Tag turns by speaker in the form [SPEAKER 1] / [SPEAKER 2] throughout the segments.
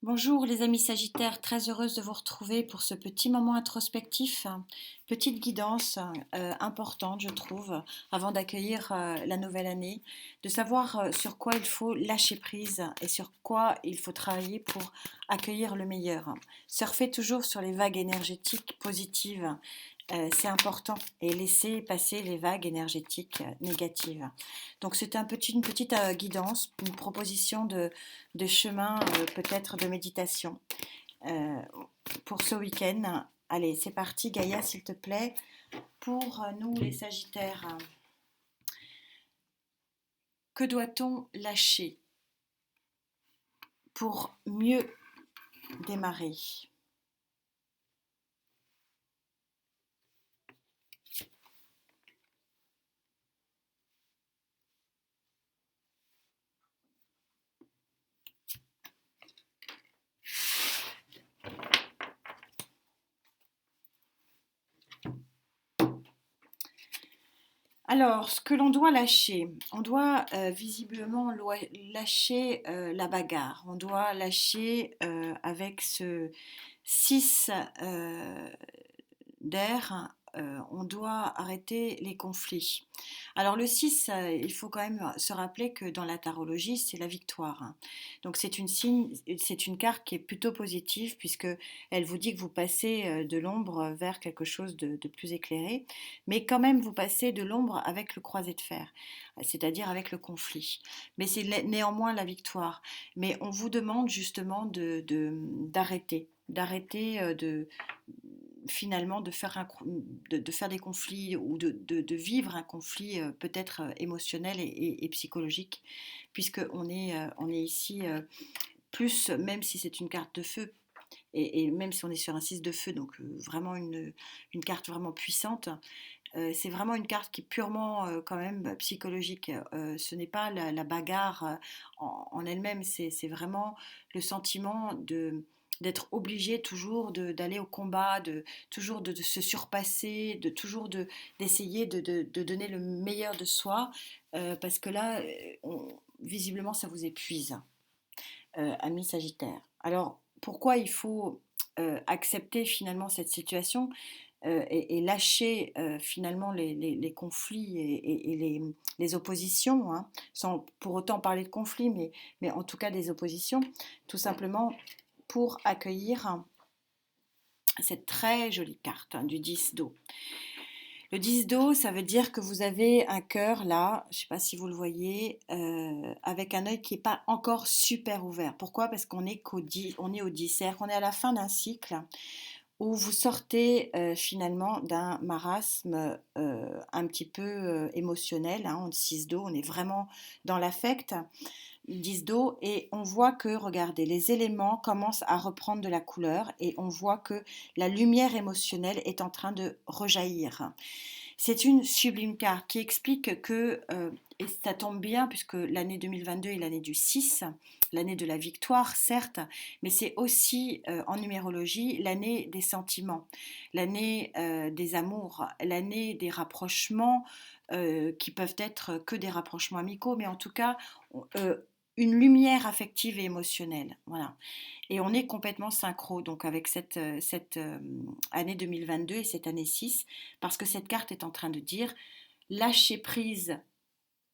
[SPEAKER 1] Bonjour les amis Sagittaires, très heureuse de vous retrouver pour ce petit moment introspectif, petite guidance importante je trouve avant d'accueillir la nouvelle année, de savoir sur quoi il faut lâcher prise et sur quoi il faut travailler pour accueillir le meilleur. Surfer toujours sur les vagues énergétiques positives, c'est important et laisser passer les vagues énergétiques négatives. Donc c'est une petite guidance, une proposition de chemin, peut-être de méditation euh, pour ce week-end. Allez, c'est parti, Gaïa, s'il te plaît, pour nous les Sagittaires. Que doit-on lâcher pour mieux démarrer? Alors, ce que l'on doit lâcher, on doit visiblement lâcher la bagarre, on doit lâcher avec ce 6 d'air, on doit arrêter les conflits. Alors le 6, il faut quand même se rappeler que dans la tarologie, c'est la victoire, hein. Donc c'est une carte qui est plutôt positive puisque elle vous dit que vous passez de l'ombre vers quelque chose de plus éclairé, mais quand même vous passez de l'ombre avec le croisé de fer, c'est-à-dire avec le conflit. Mais c'est néanmoins la victoire. Mais on vous demande justement d'arrêter finalement de faire des conflits ou de vivre un conflit peut-être émotionnel et psychologique, puisqu'on est ici plus, même si c'est une carte de feu, et même si on est sur un 6 de feu, donc vraiment une carte vraiment puissante, c'est vraiment une carte qui est purement quand même psychologique. Ce n'est pas la bagarre en elle-même, c'est vraiment le sentiment d'être obligé toujours d'aller au combat, toujours de se surpasser, d'essayer de donner le meilleur de soi, parce que là, visiblement, ça vous épuise, ami Sagittaire. Alors, pourquoi il faut accepter finalement cette situation et lâcher finalement les conflits et les oppositions, hein, sans pour autant parler de conflits, mais en tout cas des oppositions, tout simplement pour accueillir cette très jolie carte, hein, du 10 d'eau. Le 10 d'eau, ça veut dire que vous avez un cœur là, je ne sais pas si vous le voyez, avec un œil qui n'est pas encore super ouvert. Pourquoi? Parce qu'on est on est au 10, c'est-à-dire qu'on est à la fin d'un cycle où vous sortez finalement d'un marasme un petit peu émotionnel, hein, on 6 d'eau, on est vraiment dans l'affect, 10 d'eau, et on voit que, regardez, les éléments commencent à reprendre de la couleur et on voit que la lumière émotionnelle est en train de rejaillir. C'est une sublime carte qui explique que, et ça tombe bien puisque l'année 2022 est l'année du 6, l'année de la victoire certes, mais c'est aussi en numérologie l'année des sentiments, l'année des amours, l'année des rapprochements qui peuvent être que des rapprochements amicaux, mais en tout cas euh, une lumière affective et émotionnelle. Voilà. Et on est complètement synchro donc avec cette année 2022 et cette année 6, parce que cette carte est en train de dire lâchez prise,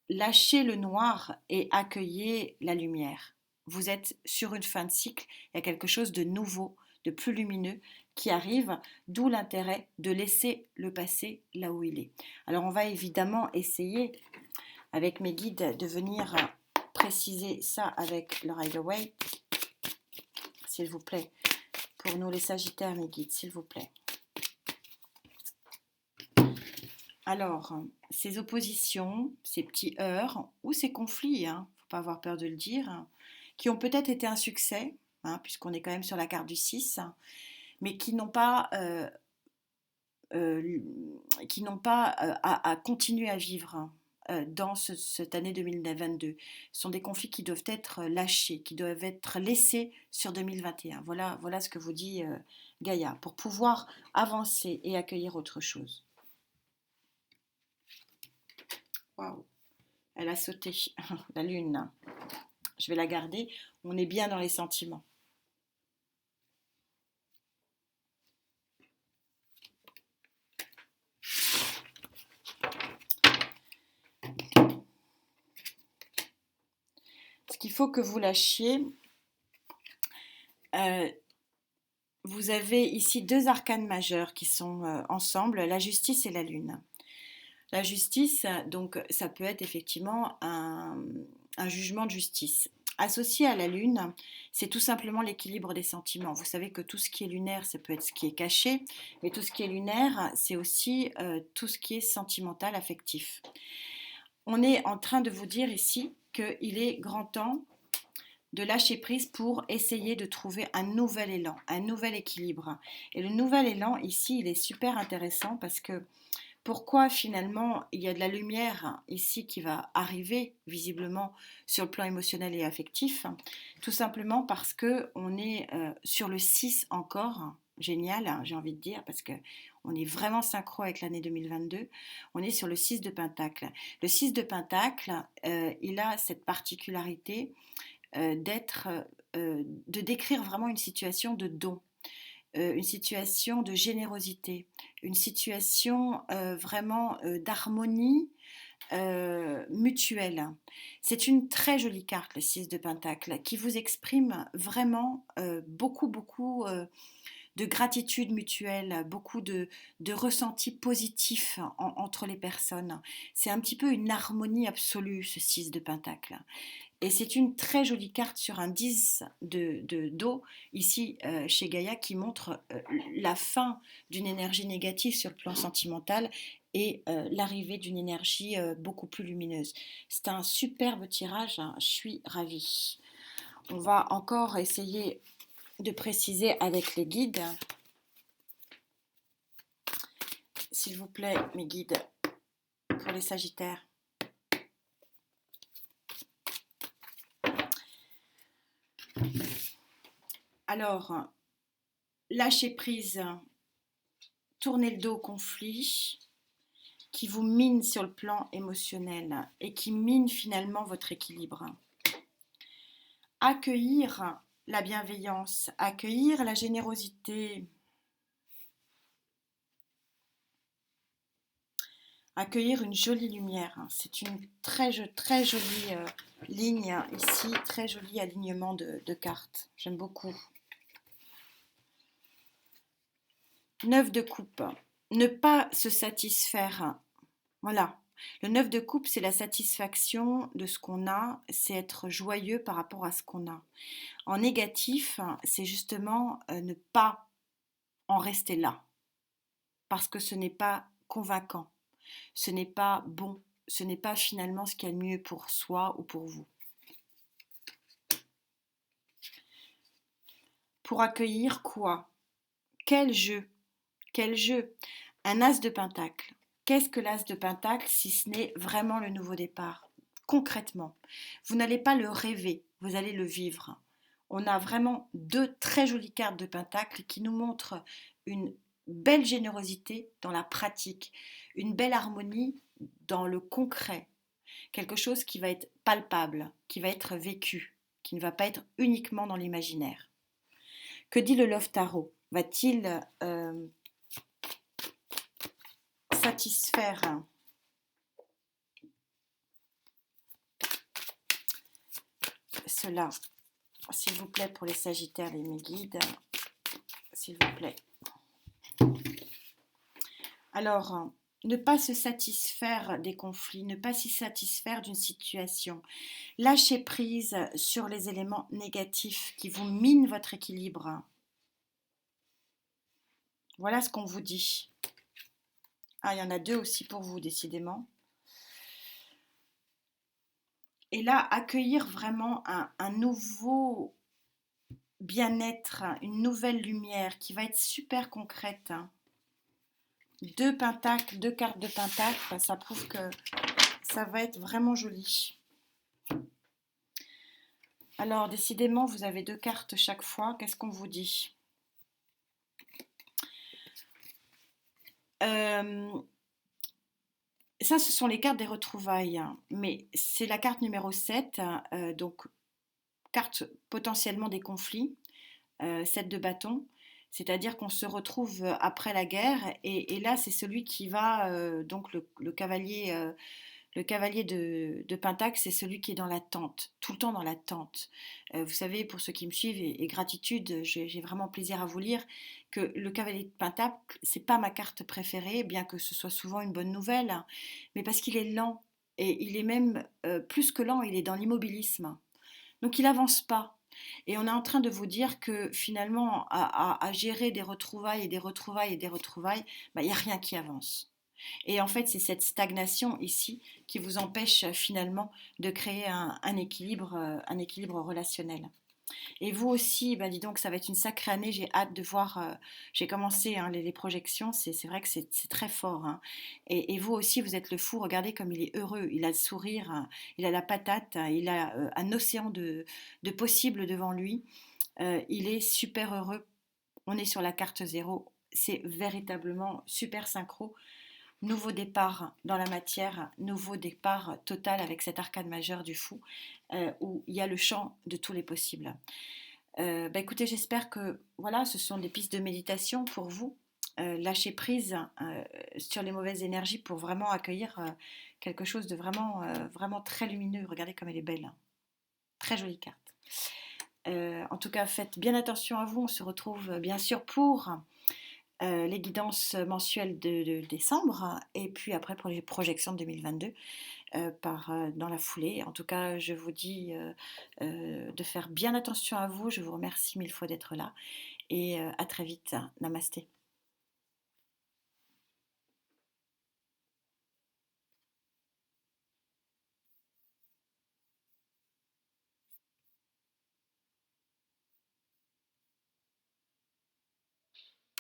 [SPEAKER 1] lâchez le noir et accueillez la lumière. Vous êtes sur une fin de cycle, il y a quelque chose de nouveau, de plus lumineux qui arrive, d'où l'intérêt de laisser le passé là où il est. Alors on va évidemment essayer avec mes guides de venir préciser ça avec le Rider-Waite, s'il vous plaît. Pour nous les Sagittaires, mes guides, s'il vous plaît. Alors, ces oppositions, ces petits heurts ou ces conflits, hein, faut pas avoir peur de le dire, hein, qui ont peut-être été un succès, hein, puisqu'on est quand même sur la carte du 6, mais euh, qui n'ont pas à continuer à vivre, hein, dans cette année 2022. Ce sont des conflits qui doivent être lâchés, qui doivent être laissés sur 2021. Voilà, voilà ce que vous dit Gaïa, pour pouvoir avancer et accueillir autre chose. Waouh, elle a sauté, la lune. Je vais la garder. On est bien dans les sentiments. faut que vous lâchiez. Euh, Vous avez ici deux arcanes majeurs qui sont ensemble, la justice et la lune. La justice, donc, ça peut être effectivement un jugement de justice. Associé à la lune, c'est tout simplement l'équilibre des sentiments. Vous savez que tout ce qui est lunaire, ça peut être ce qui est caché, mais tout ce qui est lunaire, c'est aussi tout ce qui est sentimental, affectif. On est en train de vous dire ici qu'il est grand temps de lâcher prise pour essayer de trouver un nouvel élan, un nouvel équilibre. Et le nouvel élan, ici, il est super intéressant parce que pourquoi finalement il y a de la lumière ici qui va arriver visiblement sur le plan émotionnel et affectif? Tout simplement parce que on est sur le 6 encore, génial, j'ai envie de dire, parce que on est vraiment synchro avec l'année 2022, on est sur le 6 de Pentacle. Le 6 de Pentacle, il a cette particularité de décrire vraiment une situation de don, une situation de générosité, une situation vraiment d'harmonie mutuelle. C'est une très jolie carte, le 6 de Pentacle, qui vous exprime vraiment beaucoup de gratitude mutuelle, beaucoup de ressentis positifs entre les personnes. C'est un petit peu une harmonie absolue, ce 6 de Pentacle. Et c'est une très jolie carte sur un 10 d'eau, ici chez Gaïa, qui montre la fin d'une énergie négative sur le plan sentimental et l'arrivée d'une énergie beaucoup plus lumineuse. C'est un superbe tirage, hein, je suis ravie. On va encore essayer de préciser avec les guides. S'il vous plaît, mes guides, pour les Sagittaires. Alors, lâcher prise, tourner le dos au conflit qui vous mine sur le plan émotionnel et qui mine finalement votre équilibre. Accueillir la bienveillance, accueillir la générosité, accueillir une jolie lumière. C'est une très jolie ligne ici, très joli alignement de cartes. J'aime beaucoup. 9 de coupe. Ne pas se satisfaire. Voilà. Le 9 de coupe, c'est la satisfaction de ce qu'on a, c'est être joyeux par rapport à ce qu'on a. En négatif, c'est justement ne pas en rester là, parce que ce n'est pas convaincant, ce n'est pas bon, ce n'est pas finalement ce qu'il y a de mieux pour soi ou pour vous. Pour accueillir quoi? Quel jeu? Quel jeu? Un as de pentacle. Qu'est-ce que l'as de pentacle si ce n'est vraiment le nouveau départ? Concrètement, vous n'allez pas le rêver, vous allez le vivre. On a vraiment deux très jolies cartes de pentacle qui nous montrent une belle générosité dans la pratique, une belle harmonie dans le concret, quelque chose qui va être palpable, qui va être vécu, qui ne va pas être uniquement dans l'imaginaire. Que dit le Love Tarot? Va-t-il satisfaire cela, s'il vous plaît, pour les Sagittaires et mes guides, s'il vous plaît. Alors, ne pas se satisfaire des conflits, ne pas s'y satisfaire d'une situation. Lâchez prise sur les éléments négatifs qui vous minent votre équilibre. Voilà ce qu'on vous dit. Ah, il y en a deux aussi pour vous, décidément. Et là, accueillir vraiment un nouveau bien-être, une nouvelle lumière qui va être super concrète. Deux pentacles, deux cartes de pentacle, ça prouve que ça va être vraiment joli. Alors, décidément, vous avez deux cartes chaque fois. Qu'est-ce qu'on vous dit? Ça, ce sont les cartes des retrouvailles, mais c'est la carte numéro 7, donc carte potentiellement des conflits, 7 de bâton, c'est-à-dire qu'on se retrouve après la guerre, et là, c'est celui qui va, donc le Le cavalier de Pentacle, c'est celui qui est dans l'attente, tout le temps dans l'attente. Vous savez, pour ceux qui me suivent, et gratitude, j'ai vraiment plaisir à vous lire, que le cavalier de Pentacle, c'est pas ma carte préférée, bien que ce soit souvent une bonne nouvelle, hein, mais parce qu'il est lent, et il est même plus que lent, il est dans l'immobilisme. Donc il avance pas. Et on est en train de vous dire que finalement, à gérer des retrouvailles et des retrouvailles et des retrouvailles, bah, il n'y a rien qui avance. Et en fait, c'est cette stagnation ici qui vous empêche finalement de créer un équilibre relationnel. Et vous aussi, ben dis donc, ça va être une sacrée année. J'ai hâte de voir. J'ai commencé hein, les projections. C'est vrai que c'est très fort. Hein. Et vous aussi, vous êtes le fou. Regardez comme il est heureux. Il a le sourire, hein, il a la patate, hein, il a un océan de possibles devant lui. Il est super heureux. On est sur la carte zéro. C'est véritablement super synchro. Nouveau départ dans la matière, nouveau départ total avec cet arcade majeur du fou, où il y a le champ de tous les possibles. Bah écoutez, j'espère que voilà, ce sont des pistes de méditation pour vous. Lâcher prise sur les mauvaises énergies pour vraiment accueillir quelque chose de vraiment, vraiment très lumineux. Regardez comme elle est belle. Hein. Très jolie carte. En tout cas, faites bien attention à vous. On se retrouve bien sûr pour les guidances mensuelles de décembre et puis après pour les projections de 2022 dans la foulée. En tout cas, je vous dis de faire bien attention à vous. Je vous remercie mille fois d'être là et à très vite. Namasté.